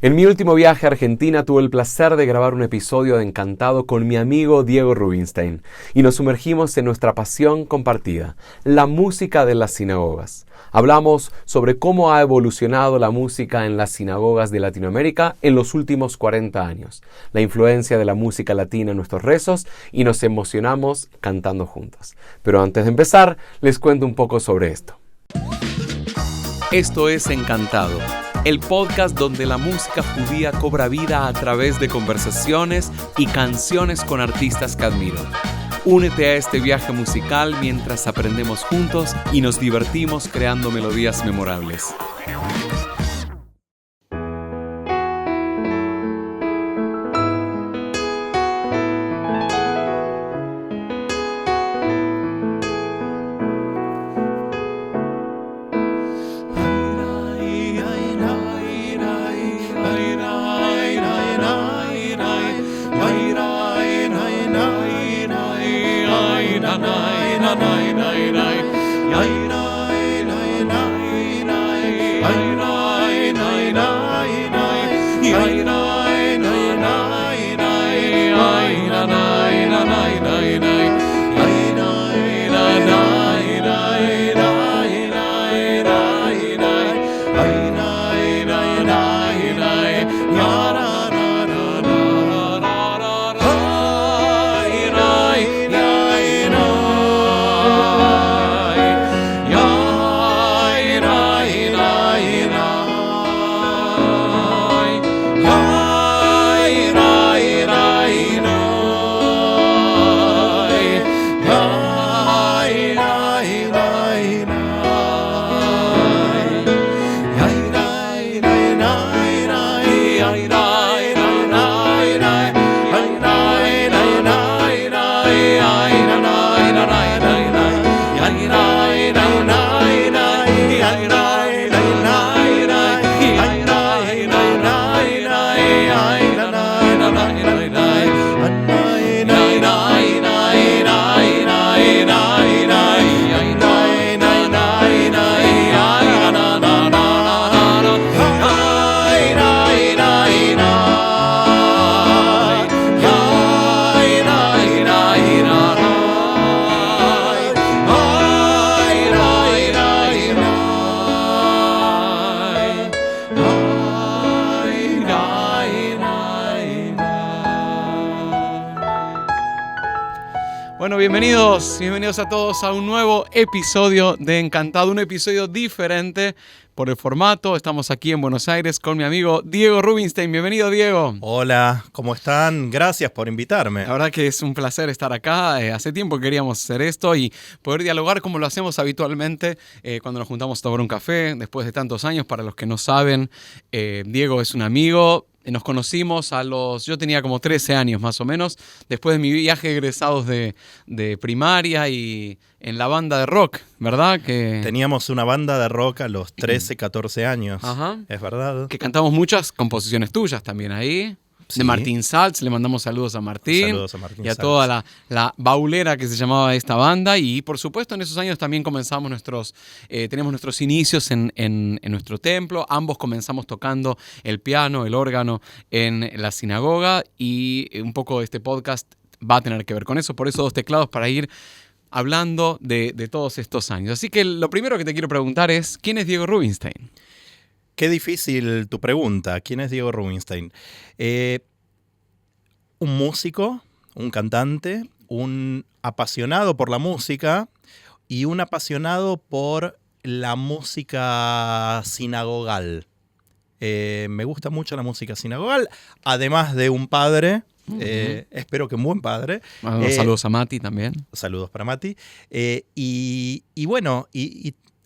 En mi último viaje a Argentina tuve el placer de grabar un episodio de Encantado con mi amigo Diego Rubinstein y nos sumergimos en nuestra pasión compartida, la música de las sinagogas. Hablamos sobre cómo ha evolucionado la música en las sinagogas de Latinoamérica en los últimos 40 años, la influencia de la música latina en nuestros rezos y nos emocionamos cantando juntos. Pero antes de empezar, les cuento un poco sobre esto. Esto es Encantado, el podcast donde la música judía cobra vida a través de conversaciones y canciones con artistas que admiro. Únete a este viaje musical mientras aprendemos juntos y nos divertimos creando melodías memorables. Bueno, bienvenidos a todos a un nuevo episodio de Encantado, un episodio diferente por el formato. Estamos aquí en Buenos Aires con mi amigo Diego Rubinstein. Bienvenido, Diego. Hola, ¿cómo están? Gracias por invitarme. La verdad que es un placer estar acá. Hace tiempo que queríamos hacer esto y poder dialogar como lo hacemos habitualmente cuando nos juntamos a tomar un café después de tantos años. Para los que no saben, Diego es un amigo. Nos conocimos yo tenía como 13 años más o menos, después de mi viaje de egresados de primaria y en la banda de rock, ¿verdad? Teníamos una banda de rock a los 13, 14 años. Ajá. Es verdad. Que cantamos muchas composiciones tuyas también ahí. Sí. De Martín Salz, le mandamos saludos a Martín. Saludos a Martín y a Salz. toda la baulera que se llamaba esta banda. Y por supuesto en esos años también comenzamos tenemos nuestros inicios en nuestro templo. Ambos comenzamos tocando el piano, el órgano en la sinagoga. Y un poco este podcast va a tener que ver con eso. Por eso 2 teclados para ir hablando de todos estos años. Así que lo primero que te quiero preguntar es, ¿quién es Diego Rubinstein? Qué difícil tu pregunta. ¿Quién es Diego Rubinstein? Un músico, un cantante, un apasionado por la música y un apasionado por la música sinagogal. Me gusta mucho la música sinagogal, además de un padre. Espero que un buen padre. Saludos a Mati también. Saludos para Mati. Y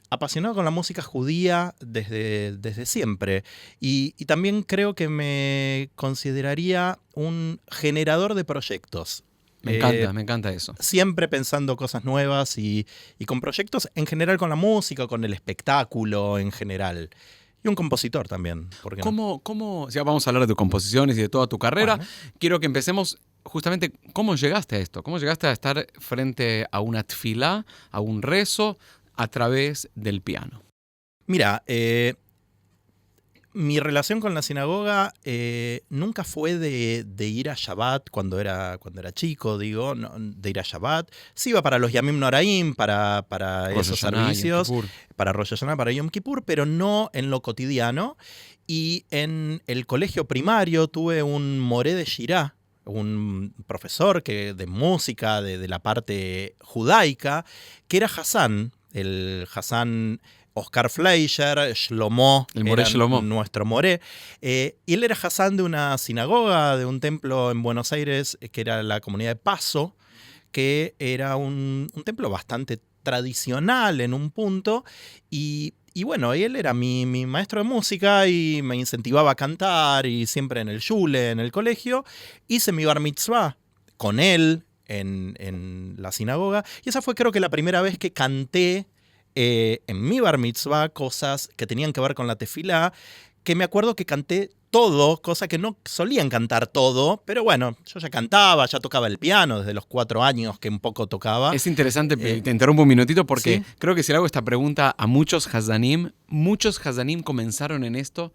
apasionado con la música judía desde siempre. Y también creo que me consideraría un generador de proyectos. Me encanta eso. Siempre pensando cosas nuevas y con proyectos en general con la música, con el espectáculo en general. Y un compositor también. ¿Por qué no? ¿Cómo? Ya vamos a hablar de tus composiciones y de toda tu carrera. Bueno. Quiero que empecemos justamente, ¿cómo llegaste a esto? ¿Cómo llegaste a estar frente a una tfilá, a un rezo, a través del piano? Mira, mi relación con la sinagoga nunca fue de ir a Shabbat cuando era chico, digo, no, de ir a Shabbat. Sí iba para los Yamim Noraim, para esos servicios, para Rosh Hashanah, para Yom Kippur, pero no en lo cotidiano. Y en el colegio primario tuve un moré de Shirá, un profesor de música, de la parte judaica, que era Hassan, el Hassan Oscar Fleischer, Shlomo, el moré Shlomo, nuestro moré. Y él era Hassan de una sinagoga, de un templo en Buenos Aires, que era la comunidad de Paso, que era un templo bastante tradicional en un punto. Y bueno, él era mi maestro de música y me incentivaba a cantar, y siempre en el shule, en el colegio. Hice mi bar mitzvah con él en la sinagoga. Y esa fue, creo que, la primera vez que canté en mi bar mitzvah cosas que tenían que ver con la tefilá, que me acuerdo que canté todo, cosa que no solían cantar todo, pero bueno, yo ya cantaba, ya tocaba el piano desde los 4 años que un poco tocaba. Es interesante, te interrumpo un minutito porque ¿sí? Creo que si le hago esta pregunta a muchos Hazanim comenzaron en esto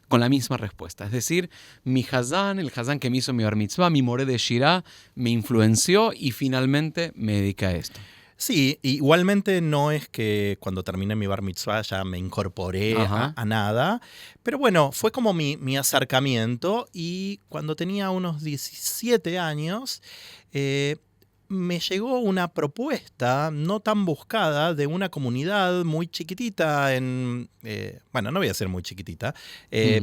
con la misma respuesta. Es decir, mi Hazán, el Hazán que me hizo mi bar mitzvah, mi moré de Shirá, me influenció y finalmente me dediqué a esto. Sí, igualmente no es que cuando terminé mi bar mitzvah ya me incorporé a nada, pero bueno, fue como mi acercamiento, y cuando tenía unos 17 años me llegó una propuesta no tan buscada de una comunidad muy chiquitita bueno, no voy a ser muy chiquitita,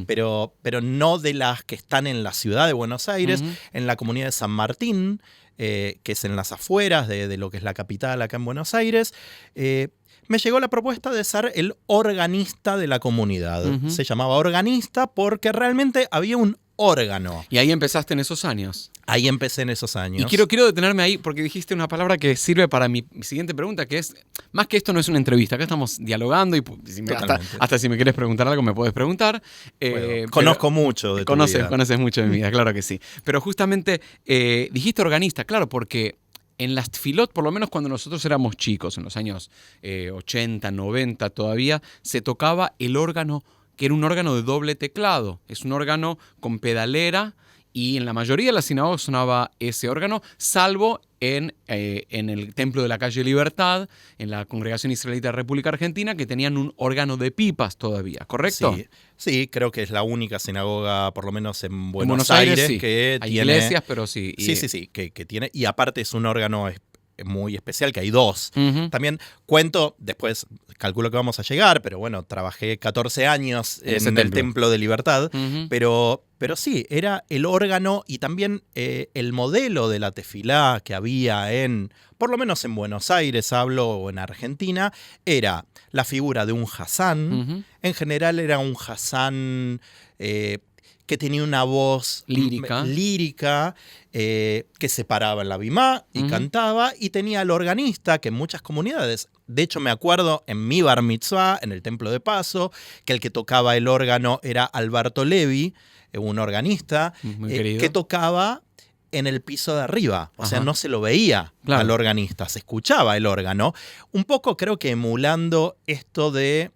pero no de las que están en la ciudad de Buenos Aires, en la comunidad de San Martín, que es en las afueras de lo que es la capital acá en Buenos Aires. Me llegó la propuesta de ser el organista de la comunidad. Se llamaba organista porque realmente había un órgano. Y ahí empezaste en esos años. Ahí empecé en esos años. Y quiero detenerme ahí porque dijiste una palabra que sirve para mi siguiente pregunta, que es, más que esto no es una entrevista, acá estamos dialogando y hasta si me quieres preguntar algo me puedes preguntar. Conozco mucho de tu vida. Conoces mucho de mi vida, claro que sí. Pero justamente dijiste organista, claro, porque en las tfilot, por lo menos cuando nosotros éramos chicos, en los años 80, 90 todavía, se tocaba el órgano, que era un órgano de doble teclado. Es un órgano con pedalera y en la mayoría de las sinagogas sonaba ese órgano, salvo en el templo de la calle Libertad, en la Congregación Israelita de la República Argentina, que tenían un órgano de pipas todavía, ¿correcto? Sí, creo que es la única sinagoga, por lo menos en Buenos Aires, sí. Que hay tiene iglesias, pero sí. Sí, que tiene, y aparte es un órgano muy especial, que hay 2. También cuento, después calculo que vamos a llegar, pero bueno, trabajé 14 años en el Templo de Libertad, pero sí, era el órgano y también el modelo de la tefilá que había por lo menos en Buenos Aires, hablo, o en Argentina, era la figura de un Hazán. En general era un Hazán que tenía una voz lírica que se paraba en la bimá y cantaba, y tenía al organista, que en muchas comunidades, de hecho me acuerdo en mi bar mitzvah, en el Templo de Paso, que el que tocaba el órgano era Alberto Levi, un organista, que tocaba en el piso de arriba, o sea, no se lo veía al organista, se escuchaba el órgano, un poco creo que emulando esto de...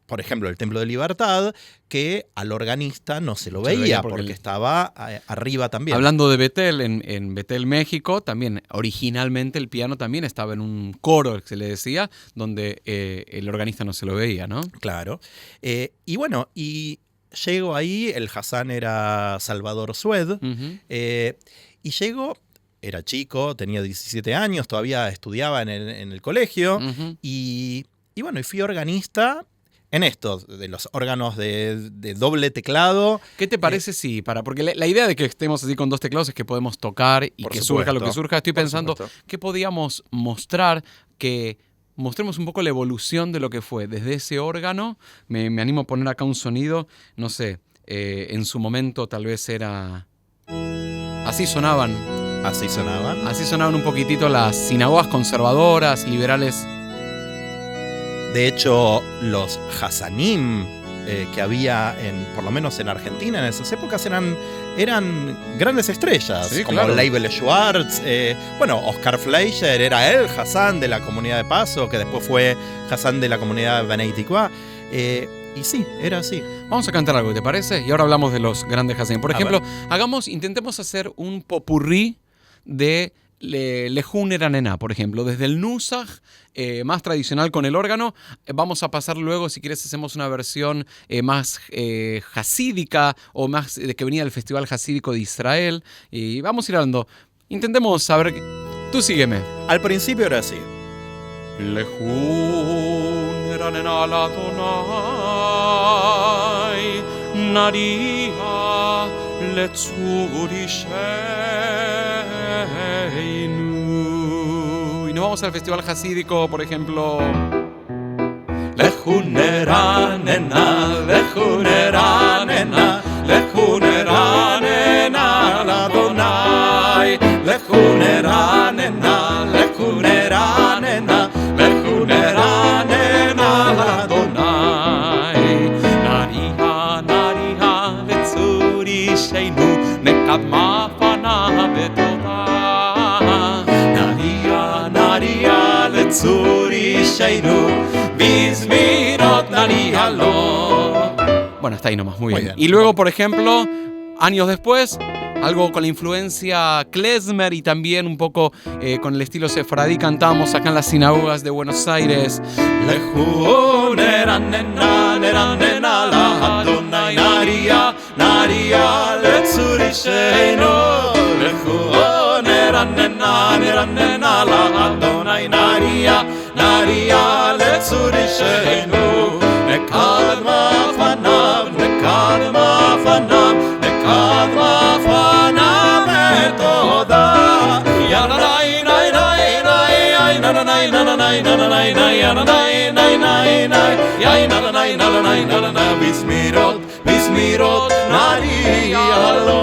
Por ejemplo, el Templo de Libertad, que al organista no se lo veía porque estaba arriba también. Hablando de Betel, en Betel, México, también originalmente el piano también estaba en un coro, que se le decía, donde el organista no se lo veía, ¿no? Claro. Y bueno, y llego ahí, el Hazán era Salvador Sued, y llego... Era chico, tenía 17 años, todavía estudiaba en el colegio, y bueno, y fui organista en esto, de los órganos de doble teclado. ¿Qué te parece porque la idea de que estemos así con 2 teclados es que podemos tocar y que surja lo que surja? Estoy pensando, ¿qué podíamos mostrar? Que mostremos un poco la evolución de lo que fue desde ese órgano. Me animo a poner acá un sonido, no sé, en su momento tal vez era... Así sonaban. Así sonaban. Así sonaban un poquitito las sinagogas conservadoras, liberales. De hecho, los Hazanim que había, por lo menos en Argentina en esas épocas, eran grandes estrellas, como Leibel Schwartz. Oscar Fleischer era el Hazán de la comunidad de Paso, que después fue Hazán de la comunidad de Bnei Tikva. Y sí, era así. Vamos a cantar algo, ¿te parece? Y ahora hablamos de los grandes Hasidim. Por ejemplo, ver. intentemos hacer un popurrí de Lejun Eranená, por ejemplo. Desde el Nusach, más tradicional con el órgano, vamos a pasar luego, si quieres, hacemos una versión más hasídica o más de que venía del Festival Hasídico de Israel. Y vamos a ir hablando. Intentemos saber... Tú sígueme. Al principio era así. Lejun Eranená Ladonai Naria Letzuri Sheinu. Y nos vamos al Festival Hasídico, por ejemplo. Lejun Eranená, Lejun Eranená, Lejun Eranená Ladonai, Lejun Eranená, Lejun Eranená, Lejun Eranená Ladonai. Naria, Naria, Letzuri Sheinu, Nekadma Fana Betoda. Naria, Naria, Letzuri Sheinu, Bizmirot Naria Lo. Bueno, está ahí nomás, muy Muy bien. bien. Y luego, por ejemplo, años después, algo con la influencia klezmer y también un poco con el estilo sefaradí, cantamos acá en las sinagogas de Buenos Aires. Lejun Eranená, Eranená Ladonai, Naria, Naria, Letzuri Sheinu. Lejun Eranená, Eranená Ladonai, Naria, Naria, Letzuri Sheinu. Nekadma fanav, Nekadma fanav, Nekadma fanav etoda. Yananai, nai, nai, nai, nananai, nananai, nananai, nai, yananai, nai, nai, nai, yai, nananai, nananai, nananai, Bizmirot, Bizmirot, Naria Lo,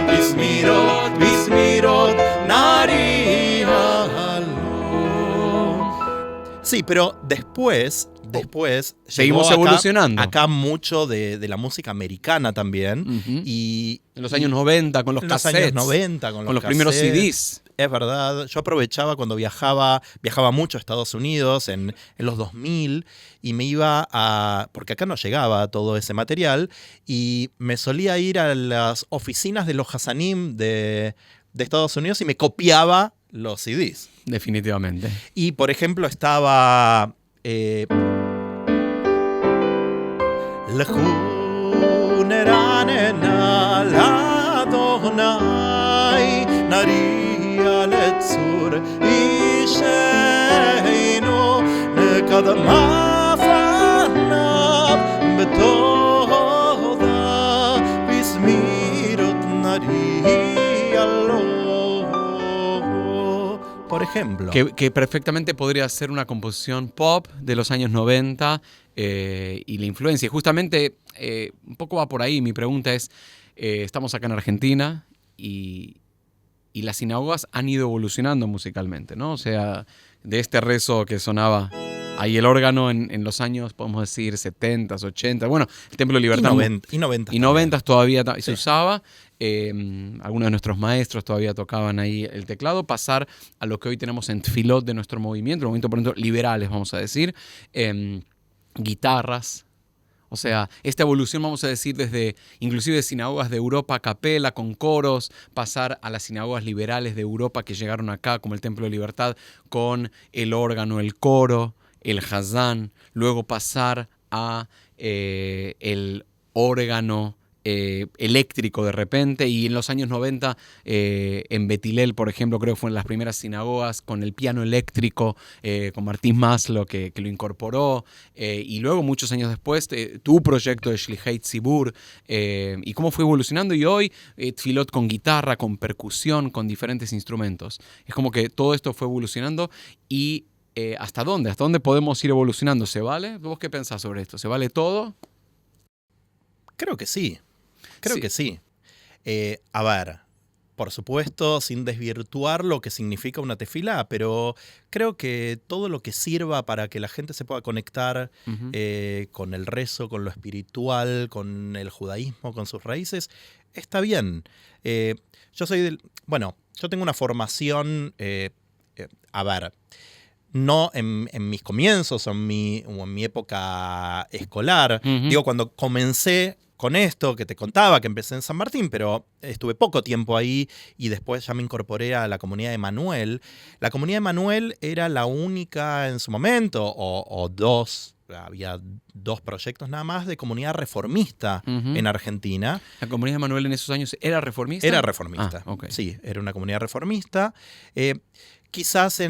Bizmirot, Bizmirot, Naria Lo. Sí, pero después Seguimos llegó evolucionando. Acá mucho de la música americana también. Ujú. Y En los años 90, con los en los cassettes. años 90, con los primeros cassettes. CDs. Es verdad. Yo aprovechaba cuando viajaba mucho a Estados Unidos en los 2000 y me iba porque acá no llegaba todo ese material, y me solía ir a las oficinas de los Hasanim de Estados Unidos y me copiaba los CDs. Definitivamente. Y, por ejemplo, estaba... Lejun Eranená Ladonai, Naria Letzur Sheinu, Nekadma fanav betoda, Bizmirot Naria Lo. Por ejemplo. Que perfectamente podría ser una composición pop de los años 90 y la influencia. Y justamente un poco va por ahí. Mi pregunta es, estamos acá en Argentina y las sinagogas han ido evolucionando musicalmente, ¿no? O sea, de este rezo que sonaba ahí el órgano en los años, podemos decir, 70s, 80s. Bueno, el Templo de Libertad. Y 90. Y 90s todavía se Sí. usaba. Algunos de nuestros maestros todavía tocaban ahí el teclado. Pasar a lo que hoy tenemos en Tfilot de nuestro movimiento, por ejemplo, liberales, vamos a decir. Guitarras. O sea, esta evolución, vamos a decir, desde inclusive sinagogas de Europa a capela, con coros, pasar a las sinagogas liberales de Europa que llegaron acá, como el Templo de Libertad, con el órgano, el coro, el hazán, luego pasar a el órgano eléctrico de repente, y en los años 90 en Betilel, por ejemplo, creo que fue en las primeras sinagogas con el piano eléctrico, con Martín Maslow que lo incorporó, y luego muchos años después tu proyecto de Shlichei Tzibur, y cómo fue evolucionando, y hoy Tfilot con guitarra, con percusión, con diferentes instrumentos. Es como que todo esto fue evolucionando. Y ¿hasta dónde? ¿Hasta dónde podemos ir evolucionando? ¿Se vale? ¿Vos qué pensás sobre esto? ¿Se vale todo? Creo que sí. Creo Sí. que sí. A ver, por supuesto, sin desvirtuar lo que significa una tefilá, pero creo que todo lo que sirva para que la gente se pueda conectar Uh-huh. con el rezo, con lo espiritual, con el judaísmo, con sus raíces, está bien. Yo tengo una formación, a ver, no en mis comienzos o en mi época escolar. Digo, cuando comencé con esto que te contaba, que empecé en San Martín, pero estuve poco tiempo ahí y después ya me incorporé a la comunidad de Emanuel. La comunidad de Emanuel era la única en su momento, o dos, había 2 proyectos nada más de comunidad reformista en Argentina. ¿La comunidad de Emanuel en esos años era reformista? Era reformista, okay. Sí, era una comunidad reformista. Quizás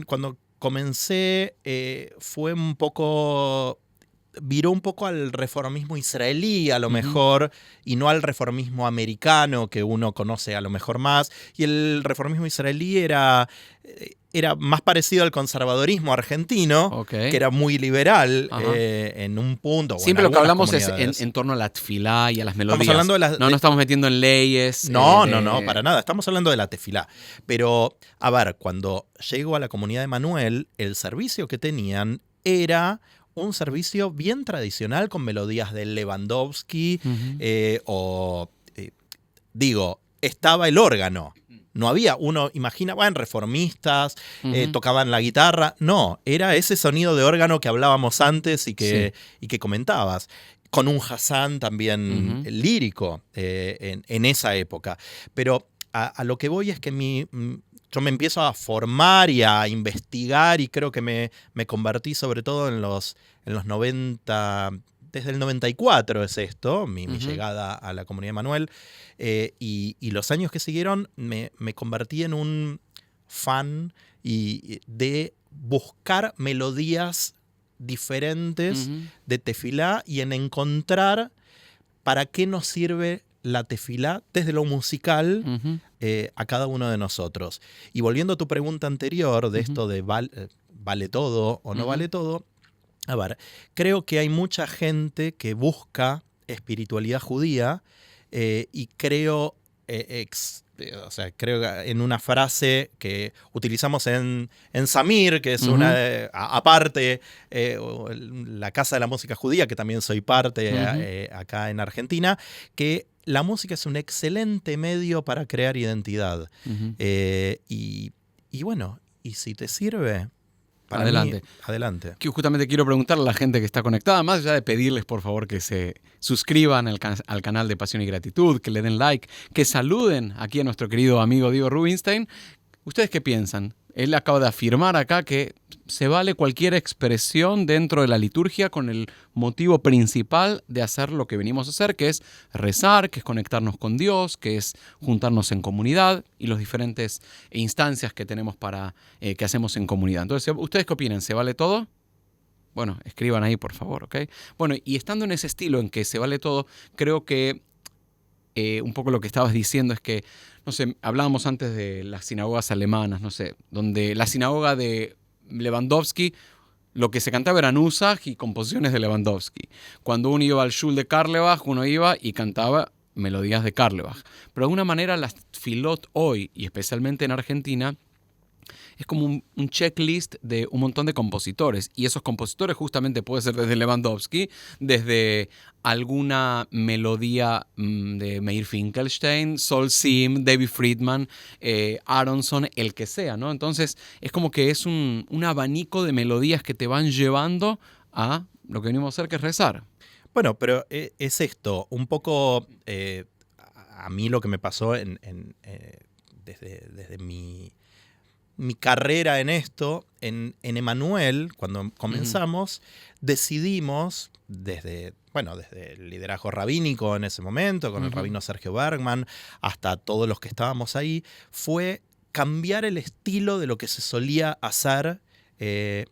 cuando comencé fue un poco... viró un poco al reformismo israelí a lo mejor y no al reformismo americano que uno conoce a lo mejor más. Y el reformismo israelí era más parecido al conservadorismo argentino, que era muy liberal en un punto. Siempre lo que hablamos es en torno a la tefilá y a las melodías. Estamos hablando de no estamos metiendo en leyes. No, para nada. Estamos hablando de la tefilá. Pero, a ver, cuando llego a la comunidad de Emanuel, el servicio que tenían era un servicio bien tradicional con melodías de Lewandowski estaba el órgano. No había, uno imagina, reformistas, tocaban la guitarra. No, era ese sonido de órgano que hablábamos antes y que comentabas. Con un Hassan también lírico en esa época. Pero a lo que voy es que yo me empiezo a formar y a investigar y creo que me convertí sobre todo en los 90, desde el 94 es esto, mi llegada a la comunidad de Emanuel, y los años que siguieron me convertí en un fan de buscar melodías diferentes de tefilá y en encontrar para qué nos sirve la tefilá desde lo musical a cada uno de nosotros. Y volviendo a tu pregunta anterior de esto de vale todo o no vale todo, a ver, creo que hay mucha gente que busca espiritualidad judía y creo en una frase que utilizamos en Samir, que es una aparte, la Casa de la Música Judía, que también soy parte acá en Argentina, que la música es un excelente medio para crear identidad. Y bueno, y si te sirve... Adelante. Adelante. Que justamente quiero preguntarle a la gente que está conectada, más allá de pedirles por favor que se suscriban al canal de Pasión y Gratitud, que le den like, que saluden aquí a nuestro querido amigo Diego Rubinstein. ¿Ustedes qué piensan? Él acaba de afirmar acá que se vale cualquier expresión dentro de la liturgia con el motivo principal de hacer lo que venimos a hacer, que es rezar, que es conectarnos con Dios, que es juntarnos en comunidad y las diferentes instancias que tenemos que hacemos en comunidad. Entonces, ¿ustedes qué opinan? ¿Se vale todo? Bueno, escriban ahí, por favor, ¿ok? Bueno, y estando en ese estilo en que se vale todo, creo que un poco lo que estabas diciendo es que, no sé, hablábamos antes de las sinagogas alemanas, no sé, donde la sinagoga de Lewandowski, lo que se cantaba eran Nusach y composiciones de Lewandowski. Cuando uno iba al Shul de Karlebach, uno iba y cantaba melodías de Karlebach. Pero de alguna manera las tefilot hoy, y especialmente en Argentina, es como un checklist de un montón de compositores. Y esos compositores justamente puede ser desde Lewandowski, desde alguna melodía de Meir Finkelstein, Sol Sim, David Friedman, Aronson, el que sea, ¿no? Entonces es como que es un abanico de melodías que te van llevando a lo que venimos a hacer, que es rezar. Bueno, pero es esto, un poco a mí lo que me pasó desde mi carrera en esto, en Emanuel, cuando comenzamos, decidimos, desde el liderazgo rabínico en ese momento, con el rabino Sergio Bergman, hasta todos los que estábamos ahí, fue cambiar el estilo de lo que se solía hacer,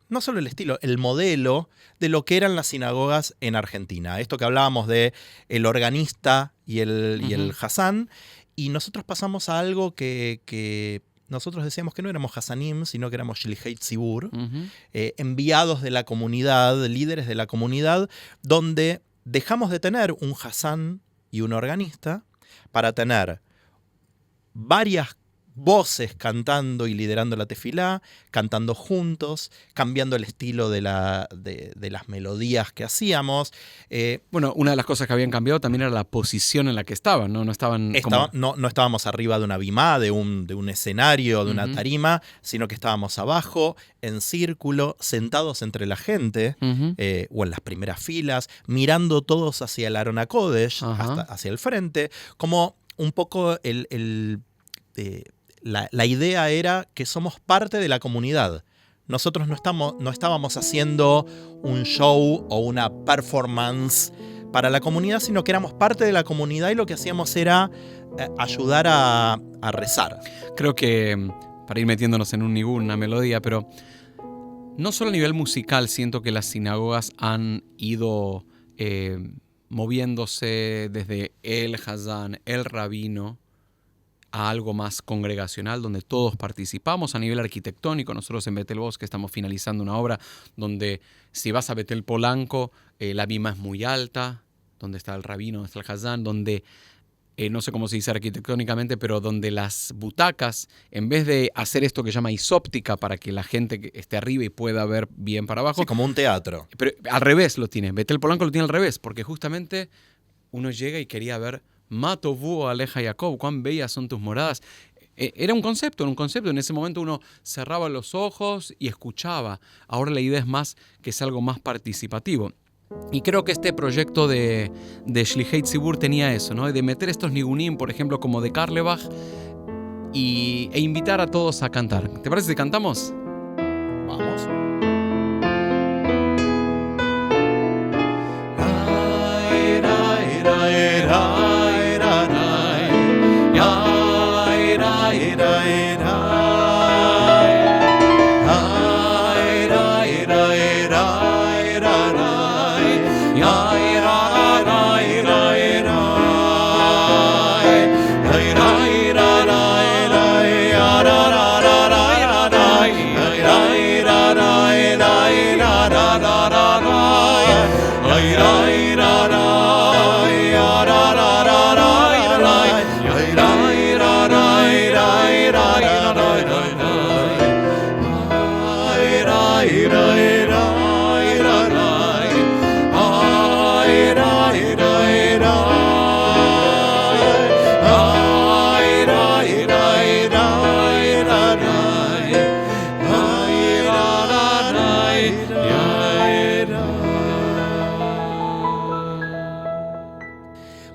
no solo el estilo, el modelo de lo que eran las sinagogas en Argentina. Esto que hablábamos de el organista y el Hassan, y nosotros pasamos a algo que nosotros decíamos que no éramos Hassanim, sino que éramos Shlichei Tzibur, enviados de la comunidad, líderes de la comunidad, donde dejamos de tener un Hassan y un organista para tener varias voces cantando y liderando la tefilá, cantando juntos, cambiando el estilo de las melodías que hacíamos. Bueno, una de las cosas que habían cambiado también era la posición en la que estaban, ¿no? No estaban no estábamos arriba de una bimá, de un escenario, de una tarima, sino que estábamos abajo, en círculo, sentados entre la gente, o en las primeras filas, mirando todos hacia el Aron HaKodesh, hacia el frente, como un poco la idea era que somos parte de la comunidad. Nosotros no estábamos haciendo un show o una performance para la comunidad, sino que éramos parte de la comunidad y lo que hacíamos era ayudar a rezar. Creo que, para ir metiéndonos en un nigún, una melodía, pero no solo a nivel musical siento que las sinagogas han ido moviéndose desde el Hazán, el rabino, a algo más congregacional donde todos participamos. A nivel arquitectónico, nosotros en Betel Bosque estamos finalizando una obra donde si vas a Betel Polanco, la bima es muy alta, donde está el rabino, donde está el Hazán, donde no sé cómo se dice arquitectónicamente, pero donde las butacas, en vez de hacer esto que se llama isóptica para que la gente esté arriba y pueda ver bien para abajo. Sí, como un teatro. Pero al revés lo tiene. Betel Polanco lo tiene al revés, porque justamente uno llega y quería ver Matovu Aleja Jacob, cuán bellas son tus moradas. Era un concepto. En ese momento uno cerraba los ojos y escuchaba. Ahora la idea es más que es algo más participativo. Y creo que este proyecto de Shlichei Tzibur tenía eso, ¿no? De meter estos nigunim, por ejemplo, como de Carlebach, e invitar a todos a cantar. ¿Te parece si cantamos? Vamos.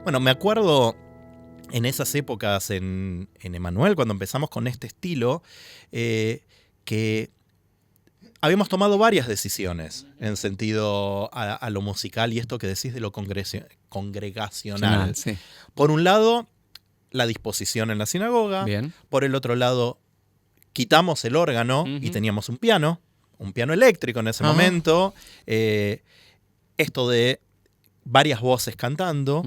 Bueno, me acuerdo en esas épocas en Emanuel, cuando empezamos con este estilo, que habíamos tomado varias decisiones en sentido a lo musical y esto que decís de lo congregacional. Sí. Por un lado, la disposición en la sinagoga. Bien. Por el otro lado, quitamos el órgano y teníamos un piano eléctrico en ese momento. Esto de varias voces cantando.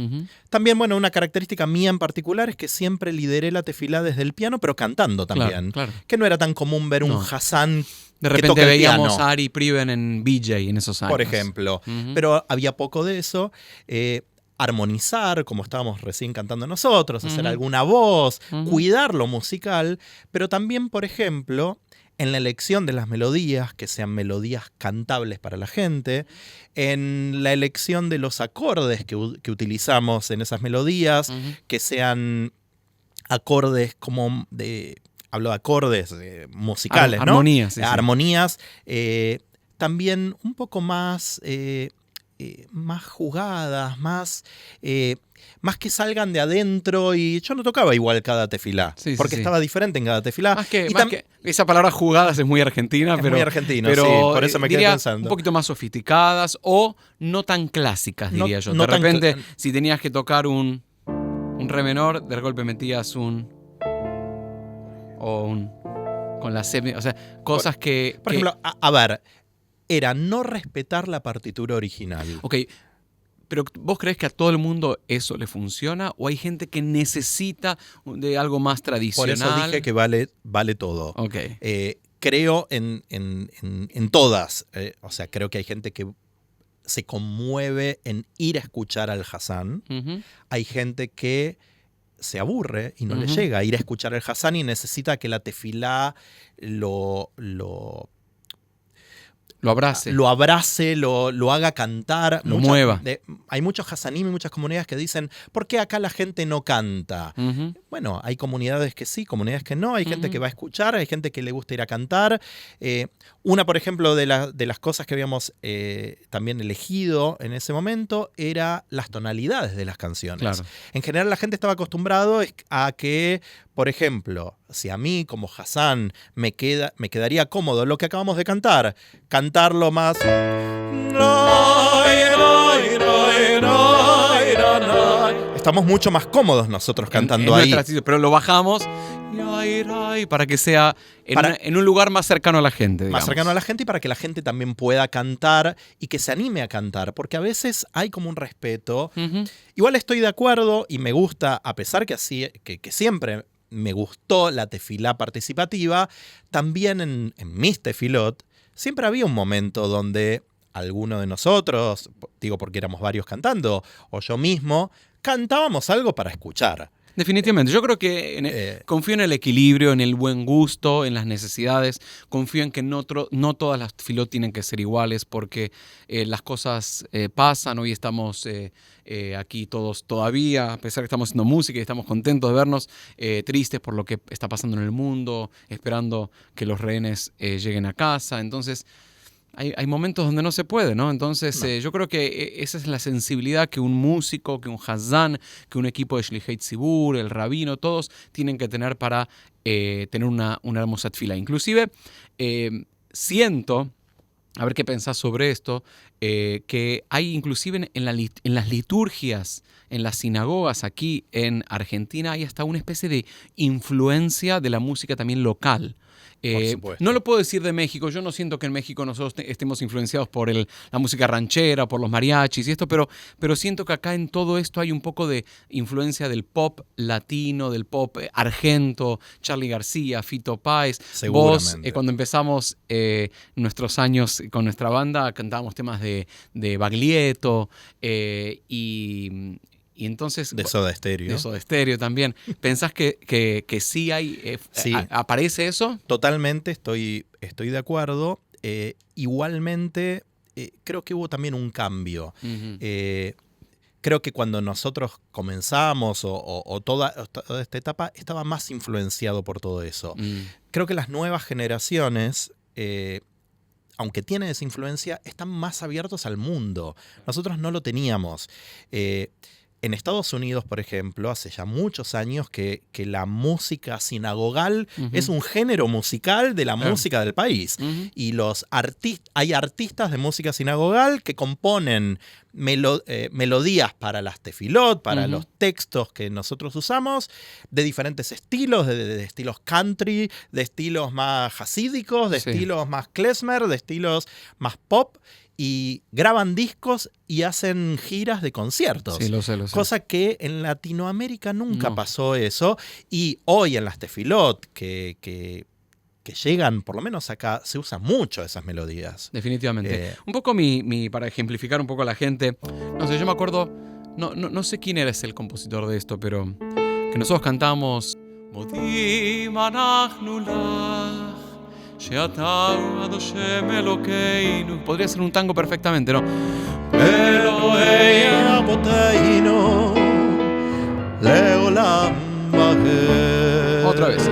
También, bueno, una característica mía en particular es que siempre lideré la tefilá desde el piano, pero cantando también. Claro. Que no era tan común ver un Hazán de que repente toque el veíamos piano, a Ari Priven en BJ en esos años. por ejemplo. Pero había poco de eso. Armonizar, como estábamos recién cantando nosotros, hacer alguna voz, cuidar lo musical, pero también, por ejemplo, en la elección de las melodías, que sean melodías cantables para la gente, en la elección de los acordes que utilizamos en esas melodías, que sean acordes como de... Hablo de acordes musicales, ¿no? Armonías. Sí, armonías, también un poco más... más jugadas, más que salgan de adentro. Y yo no tocaba igual cada tefilá, porque estaba diferente en cada tefilá. Más que esa palabra jugadas es muy argentina, muy argentino, sí, por eso me quedé pensando. Un poquito más sofisticadas o no tan clásicas, diría yo. De repente, si tenías que tocar un re menor, de golpe metías con la semi, o sea, cosas que... Por ejemplo, a ver, era no respetar la partitura original. Ok, pero ¿vos crees que a todo el mundo eso le funciona? ¿O hay gente que necesita de algo más tradicional? Por eso dije que vale todo. Okay. Creo en todas. O sea, creo que hay gente que se conmueve en ir a escuchar al Hazán. Hay gente que se aburre y no le llega a ir a escuchar el Hazán y necesita que la tefilá lo abrace. Lo haga cantar. Lo mueva. Hay muchos hazanim y muchas comunidades que dicen, ¿por qué acá la gente no canta? Bueno, hay comunidades que sí, comunidades que no. Hay gente que va a escuchar, hay gente que le gusta ir a cantar. Una, por ejemplo, de las cosas que habíamos también elegido en ese momento era las tonalidades de las canciones. Claro. En general la gente estaba acostumbrado a que, por ejemplo, si a mí como Hazán me quedaría cómodo lo que acabamos de cantarlo más. Estamos mucho más cómodos nosotros cantando ahí. Pero lo bajamos para que sea en un lugar más cercano a la gente. Digamos. Más cercano a la gente y para que la gente también pueda cantar y que se anime a cantar. Porque a veces hay como un respeto. Igual estoy de acuerdo y me gusta, a pesar que siempre me gustó la tefilá participativa, también en mis tefilot siempre había un momento donde alguno de nosotros, digo porque éramos varios cantando, o yo mismo, cantábamos algo para escuchar. Definitivamente. Yo creo que confío en el equilibrio, en el buen gusto, en las necesidades. Confío en que no todas las tefilot tienen que ser iguales porque las cosas pasan. Hoy estamos aquí todos todavía, a pesar que estamos haciendo música y estamos contentos de vernos, tristes por lo que está pasando en el mundo, esperando que los rehenes lleguen a casa. Entonces, hay momentos donde no se puede, ¿no? Entonces, yo creo que esa es la sensibilidad que un músico, que un hazán, que un equipo de Shlichei Tzibur, el rabino, todos tienen que tener para tener una hermosa tefilá. Inclusive, siento, a ver qué pensás sobre esto, que hay inclusive en las liturgias, en las sinagogas aquí en Argentina, hay hasta una especie de influencia de la música también local. No lo puedo decir de México. Yo no siento que en México nosotros estemos influenciados por la música ranchera, por los mariachis y esto, pero siento que acá en todo esto hay un poco de influencia del pop latino, del pop argento, Charly García, Fito Páez. Vos, cuando empezamos nuestros años con nuestra banda, cantábamos temas de Baglietto y entonces... De Soda Stereo. De Soda Stereo también. ¿Pensás que sí hay... sí. ¿Aparece eso? Totalmente, estoy de acuerdo. Igualmente, creo que hubo también un cambio. Creo que cuando nosotros comenzamos o toda esta etapa estaba más influenciado por todo eso. Creo que las nuevas generaciones... aunque tienen esa influencia, están más abiertos al mundo. Nosotros no lo teníamos. En Estados Unidos, por ejemplo, hace ya muchos años que la música sinagogal es un género musical de la música del país. Y hay artistas de música sinagogal que componen melodías para las tefilot, para los textos que nosotros usamos, de diferentes estilos, de estilos country, de estilos más hasídicos, de estilos más klezmer, de estilos más pop. Y graban discos y hacen giras de conciertos. Sí, lo sé. Cosa que en Latinoamérica nunca pasó eso. Y hoy en las tefilot que llegan, por lo menos acá, se usan mucho esas melodías. Definitivamente. Un poco para ejemplificar un poco a la gente, no sé, yo me acuerdo, no sé quién era el compositor de esto, pero que nosotros cantamos Modim anachnu lach. Podría ser un tango perfectamente, ¿no? Otra vez.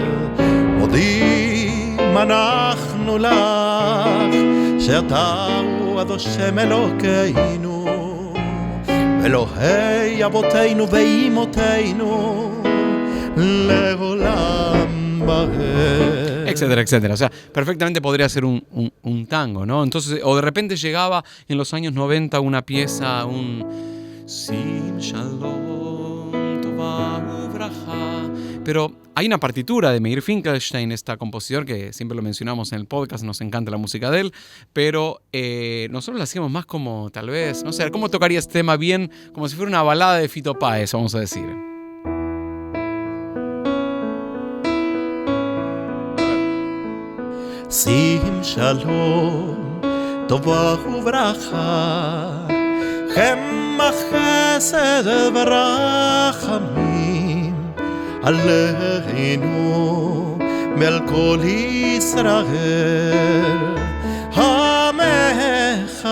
Etcétera, etcétera. O sea, perfectamente podría ser un tango, ¿no? Entonces, o de repente llegaba en los años 90 una pieza, un Sim Shalom Tova Uvraja. Pero hay una partitura de Meir Finkelstein, este compositor que siempre lo mencionamos en el podcast, nos encanta la música de él, pero nosotros la hacíamos más como, tal vez, no sé, ¿cómo tocaría este tema bien? Como si fuera una balada de Fito Páez, vamos a decir. Sim Shalom Tova Uvracha Chema Chesed Verachamim עלינו מעל כל ישראל עמך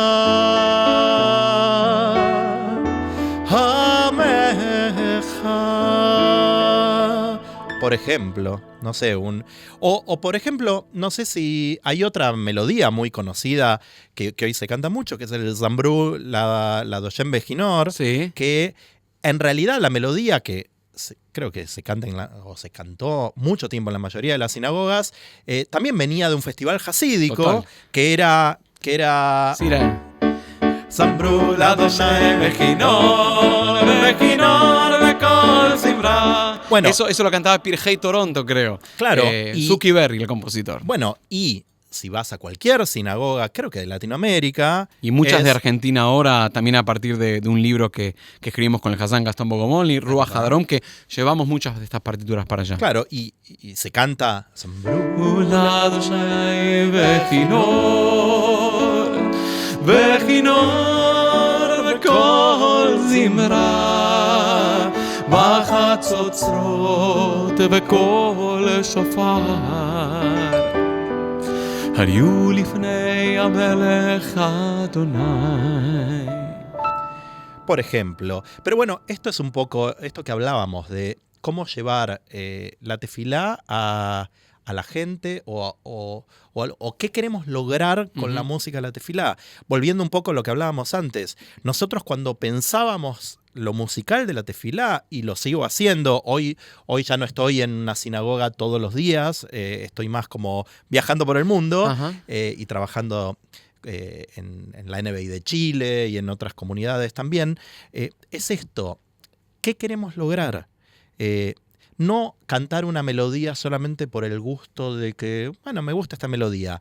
por ejemplo, no sé, o por ejemplo, no sé si hay otra melodía muy conocida que hoy se canta mucho, que es el Zambrú, la Doyen Bejinor, Sí. que en realidad la melodía que creo que se canta o se cantó mucho tiempo en la mayoría de las sinagogas, también venía de un festival jasídico. Total. que era Sí, era. Zambrú, la Doyen Bejinor, Bejinor, Bekol Simra. Bueno. Eso lo cantaba Pirgei Toronto, creo. Claro, Y Zuki Berry, el compositor. Bueno, y si vas a cualquier sinagoga, creo que de Latinoamérica... Y muchas de Argentina ahora, también a partir de un libro que escribimos con el Hassan Gastón Bogomolny, Ruach Hadron, que llevamos muchas de estas partituras para allá. Claro, y se canta... Bejinor, Bekol Simra, בחצוצרות בקול שופר היו לפני המלך אדוני. Por ejemplo. Pero bueno, esto es un poco esto que hablábamos de cómo llevar la tefilá a la gente o qué queremos lograr con la música de la tefilá. Volviendo un poco a lo que hablábamos antes, nosotros cuando pensábamos lo musical de la tefilá, y lo sigo haciendo, hoy ya no estoy en una sinagoga todos los días, estoy más como viajando por el mundo y trabajando en la NBI de Chile y en otras comunidades también, es esto, ¿qué queremos lograr? No cantar una melodía solamente por el gusto de que, bueno, me gusta esta melodía.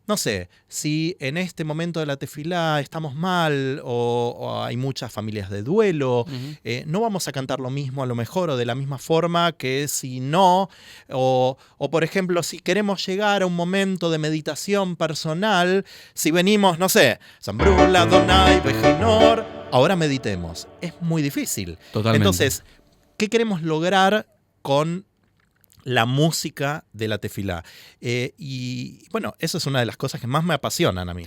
No sé, si en este momento de la tefilá estamos mal o hay muchas familias de duelo, no vamos a cantar lo mismo a lo mejor o de la misma forma que si no, o por ejemplo, si queremos llegar a un momento de meditación personal, si venimos, no sé, Zambrú, la Donai, Bejinor, ahora meditemos. Es muy difícil. Totalmente. Entonces, ¿qué queremos lograr con la música de la tefilá? Y bueno, eso es una de las cosas que más me apasionan a mí.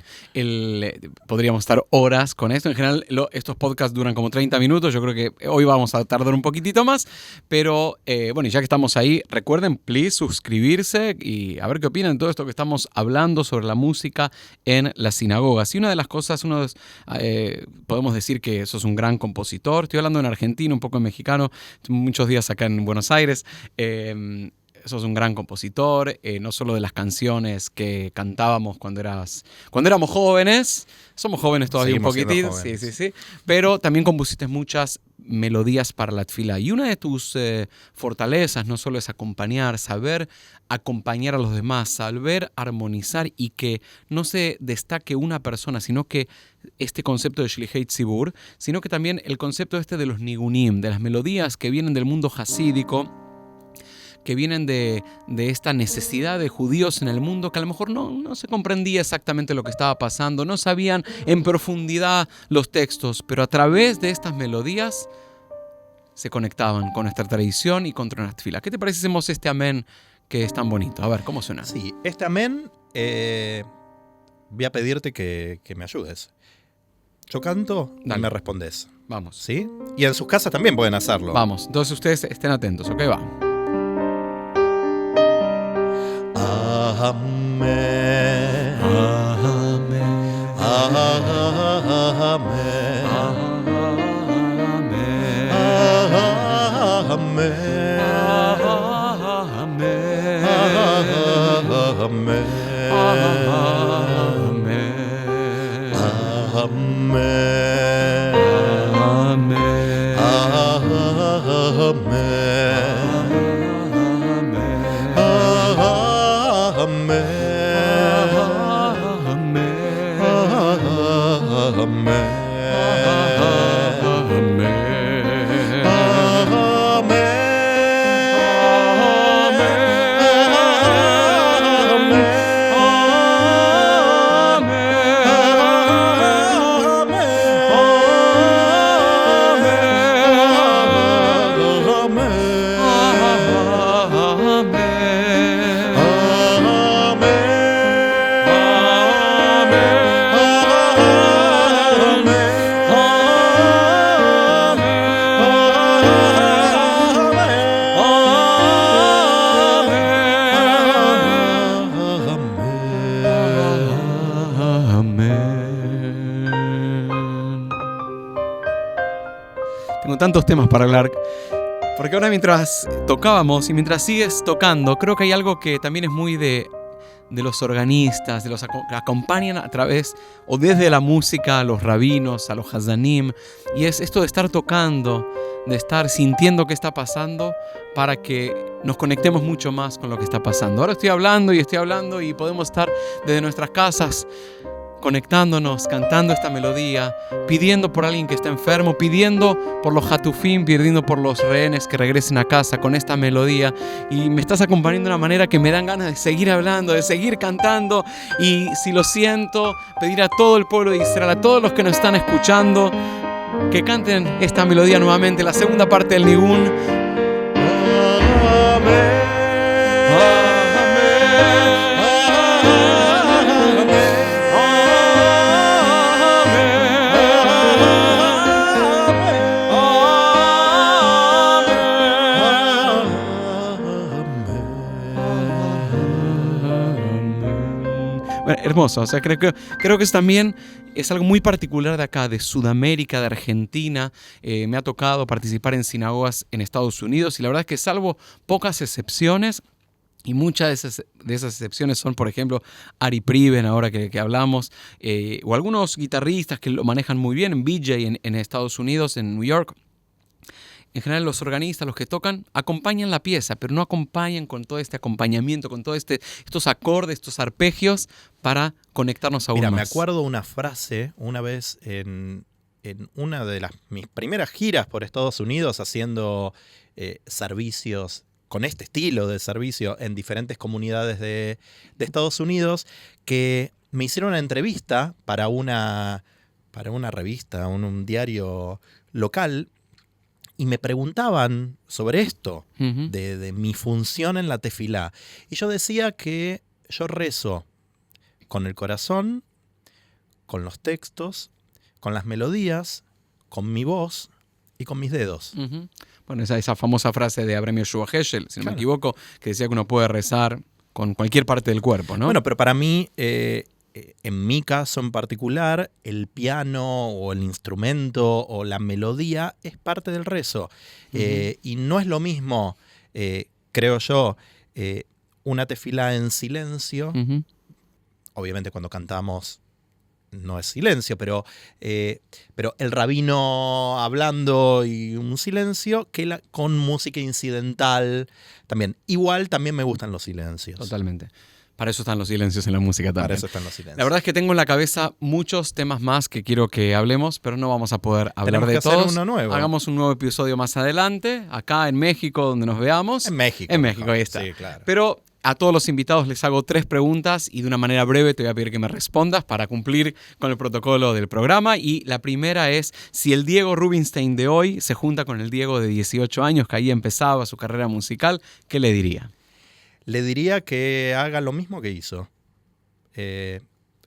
Podríamos estar horas con esto. En general, estos podcasts duran como 30 minutos. Yo creo que hoy vamos a tardar un poquitito más. Pero bueno, y ya que estamos ahí, recuerden, please, suscribirse y a ver qué opinan de todo esto que estamos hablando sobre la música en las sinagogas. Y una de las cosas, podemos decir que sos un gran compositor. Estoy hablando en argentino, un poco en mexicano. Muchos días acá en Buenos Aires. Sos un gran compositor, no solo de las canciones que cantábamos cuando éramos jóvenes, somos jóvenes todavía. Seguimos un poquitín, sí, pero también compusiste muchas melodías para la tefilá. Y una de tus fortalezas no solo es saber acompañar a los demás, saber armonizar y que no se destaque una persona, sino que este concepto de Shlichei Tzibur, sino que también el concepto de los nigunim, de las melodías que vienen del mundo hasídico, que vienen de esta necesidad de judíos en el mundo que a lo mejor no se comprendía exactamente lo que estaba pasando, no sabían en profundidad los textos, pero a través de estas melodías se conectaban con nuestra tradición y con nuestra tefilá. ¿Qué te parece si hacemos este amén que es tan bonito? A ver, ¿cómo suena? Sí, este amén voy a pedirte que me ayudes. Yo canto y me respondes. Vamos. ¿Sí? Y en sus casas también pueden hacerlo. Vamos, entonces ustedes estén atentos, ¿ok? Va. Amén. Amén. Amén. tantos temas para hablar. Porque ahora mientras tocábamos y mientras sigues tocando, creo que hay algo que también es muy de los organistas, de los que acompañan a través o desde la música a los rabinos, a los hazanim, y es esto de estar tocando, de estar sintiendo qué está pasando para que nos conectemos mucho más con lo que está pasando. Ahora estoy hablando y podemos estar desde nuestras casas conectándonos, cantando esta melodía, pidiendo por alguien que está enfermo, pidiendo por los hatufim, pidiendo por los rehenes que regresen a casa con esta melodía, y me estás acompañando de una manera que me dan ganas de seguir hablando, de seguir cantando, y si lo siento, pedir a todo el pueblo de Israel, a todos los que nos están escuchando, que canten esta melodía nuevamente, la segunda parte del Nigún. Hermoso, o sea, creo que es también es algo muy particular de acá, de Sudamérica, de Argentina. Me ha tocado participar en sinagogas en Estados Unidos y la verdad es que salvo pocas excepciones, y muchas de esas excepciones son, por ejemplo, Ari Priven, ahora que hablamos, o algunos guitarristas que lo manejan muy bien, en BJ en Estados Unidos, en New York. En general los organistas, los que tocan, acompañan la pieza, pero no acompañan con todo este acompañamiento, con todos estos acordes, estos arpegios para conectarnos aún más. Mira, me acuerdo una frase una vez en una de mis primeras giras por Estados Unidos haciendo servicios con este estilo de servicio en diferentes comunidades de Estados Unidos, que me hicieron una entrevista para una revista, un diario local. Y me preguntaban sobre esto, de mi función en la tefilá. Y yo decía que yo rezo con el corazón, con los textos, con las melodías, con mi voz y con mis dedos. Bueno, esa famosa frase de Abraham Yoshua Heschel, si no me equivoco, que decía que uno puede rezar con cualquier parte del cuerpo, ¿no? Bueno, pero para mí, en mi caso en particular, el piano o el instrumento o la melodía es parte del rezo. Y no es lo mismo, creo yo, una tefilá en silencio. Obviamente cuando cantamos no es silencio, pero el rabino hablando y un silencio con música incidental también. Igual también me gustan los silencios. Totalmente. Para eso están los silencios en la música también. Para eso están los silencios. La verdad es que tengo en la cabeza muchos temas más que quiero que hablemos, pero no vamos a poder hablar de todos. Tenemos que hacer uno nuevo. Hagamos un nuevo episodio más adelante, acá en México, donde nos veamos. En México. En México, ahí está. Sí, claro. Pero a todos los invitados les hago 3 preguntas y de una manera breve te voy a pedir que me respondas para cumplir con el protocolo del programa. Y la primera es, si el Diego Rubinstein de hoy se junta con el Diego de 18 años, que ahí empezaba su carrera musical, ¿qué le diría? Le diría que haga lo mismo que hizo.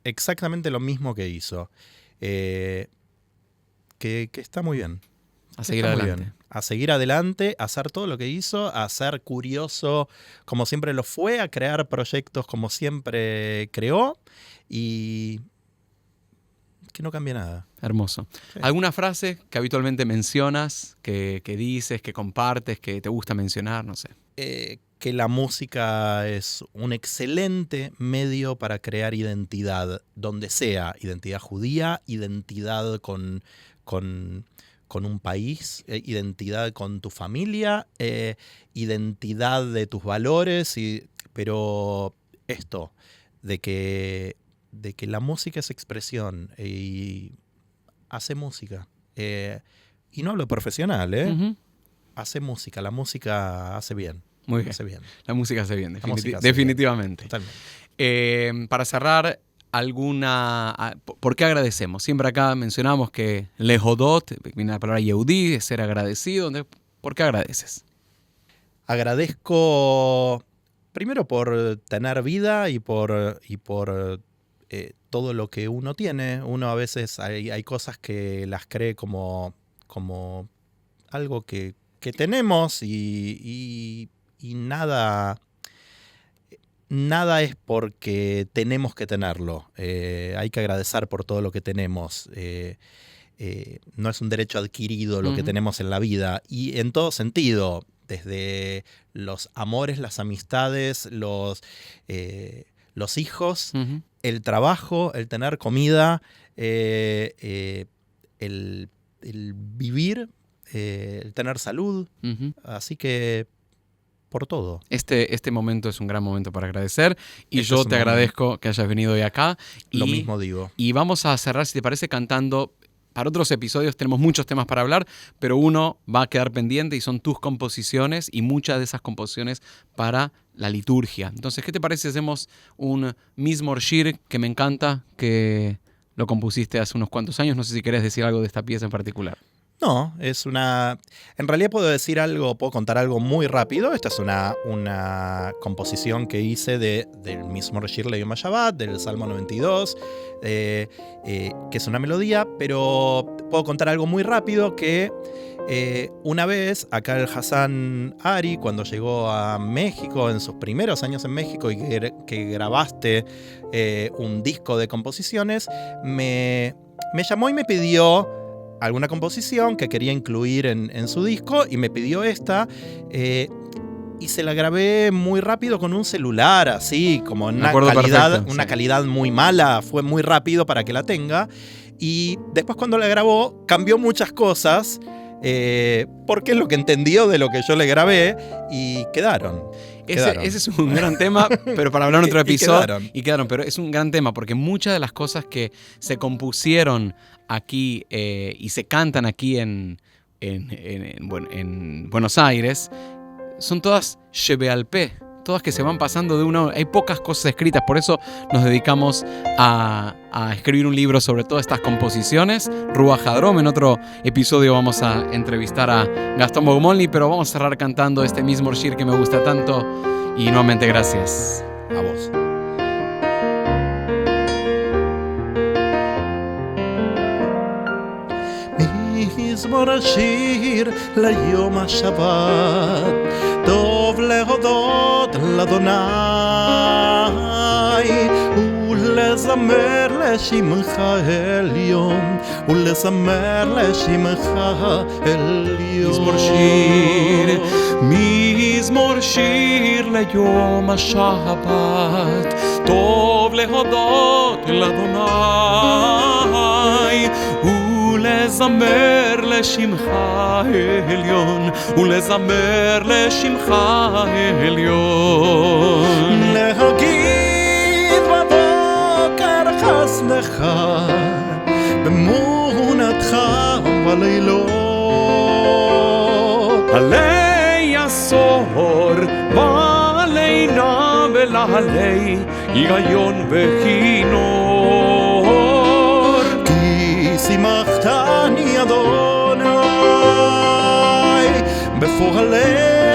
Exactamente lo mismo que hizo. Que está muy bien. A seguir adelante. A seguir adelante, a hacer todo lo que hizo, a ser curioso como siempre lo fue, a crear proyectos como siempre creó y que no cambie nada. Hermoso. Sí. ¿Alguna frase que habitualmente mencionas, que dices, que compartes, que te gusta mencionar? No sé. Que la música es un excelente medio para crear identidad, donde sea, identidad judía, identidad con un país, identidad con tu familia, identidad de tus valores, pero esto, de que la música es expresión y hace música. Y no hablo profesional, hace música, la música hace bien. Muy bien. Hace bien. La música hace bien, Música hace definitivamente. bien. Totalmente. Para cerrar, ¿por qué agradecemos? Siempre acá mencionamos que lehodot, viene la palabra yehudí, es ser agradecido. ¿Por qué agradeces? Agradezco primero por tener vida y por todo lo que uno tiene. Uno a veces hay cosas que las cree como algo que tenemos y nada es porque tenemos que tenerlo. Hay que agradecer por todo lo que tenemos. no es un derecho adquirido lo que tenemos en la vida. Y en todo sentido, desde los amores, las amistades, los hijos, el trabajo, el tener comida, el vivir, el tener salud. Así que por todo. Este momento es un gran momento para agradecer y Este yo es un te momento. agradezco que hayas venido hoy acá. Lo mismo digo. Y vamos a cerrar, si te parece, cantando. Para otros episodios tenemos muchos temas para hablar, pero uno va a quedar pendiente y son tus composiciones y muchas de esas composiciones para la liturgia. Entonces, ¿qué te parece si hacemos un Mizmor Shir que me encanta, que lo compusiste hace unos cuantos años? No sé si querés decir algo de esta pieza en particular. No, es una... En realidad puedo contar algo muy rápido. Esta es una composición que hice del Mizmor Shir Leyom HaShabbat, del Salmo 92, que es una melodía, pero puedo contar algo muy rápido que una vez acá el Hassan Ari, cuando llegó a México, en sus primeros años en México, y que grabaste un disco de composiciones, me llamó y me pidió alguna composición que quería incluir en su disco, y me pidió esta, y se la grabé muy rápido con un celular, así, como en una calidad muy mala. Fue muy rápido para que la tenga, y después cuando la grabó cambió muchas cosas, porque es lo que entendió de lo que yo le grabé, y quedaron. Ese es un gran tema, pero para hablar en otro episodio. Y quedaron, pero es un gran tema porque muchas de las cosas que se compusieron aquí y se cantan aquí en Buenos Aires son todas shebealpé, todas que se van pasando de uno. Hay pocas cosas escritas, por eso nos dedicamos a escribir un libro sobre todas estas composiciones. Ruach Hadrom. En otro episodio vamos a entrevistar a Gastón Bogomolny, pero vamos a cerrar cantando este Mizmor Shir que me gusta tanto. Y nuevamente gracias. A vos. מזמור השיר ליום השבת, טוב להודות לאדוני ולזמר לשמך העליון, ולזמר לשמך העליון. מזמור שיר ליום השבת, טוב להודות לאדוני ולזמר לשמך העליון, ולזמר לשמך העליון. להגיד בבוקר חסדך, באמונתך בלילות. עלי עשור ועלינה ולעלי היגיון וכינור. כי שימחתני אדוני בפועליך,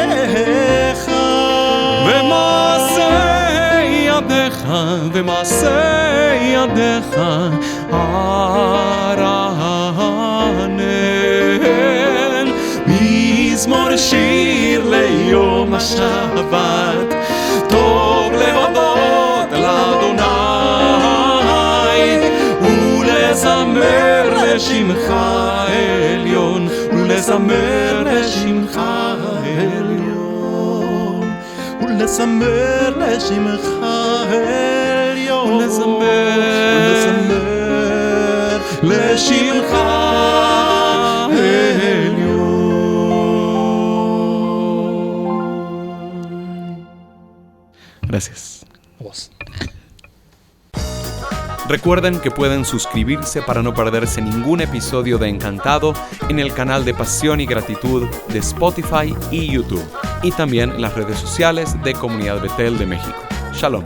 ומעשה ידיך ארנן. מזמור שיר ליום השבת, טוב להודות לאדוני ולזמר לשמך העליון, ולזמר לשמך העליון, ולזמר לשמך העליון, ולזמר לשמך העליון. Gracias. Vos. Recuerden que pueden suscribirse para no perderse ningún episodio de Encantado en el canal de Pasión y Gratitud de Spotify y YouTube, y también en las redes sociales de Comunidad Betel de México. Shalom.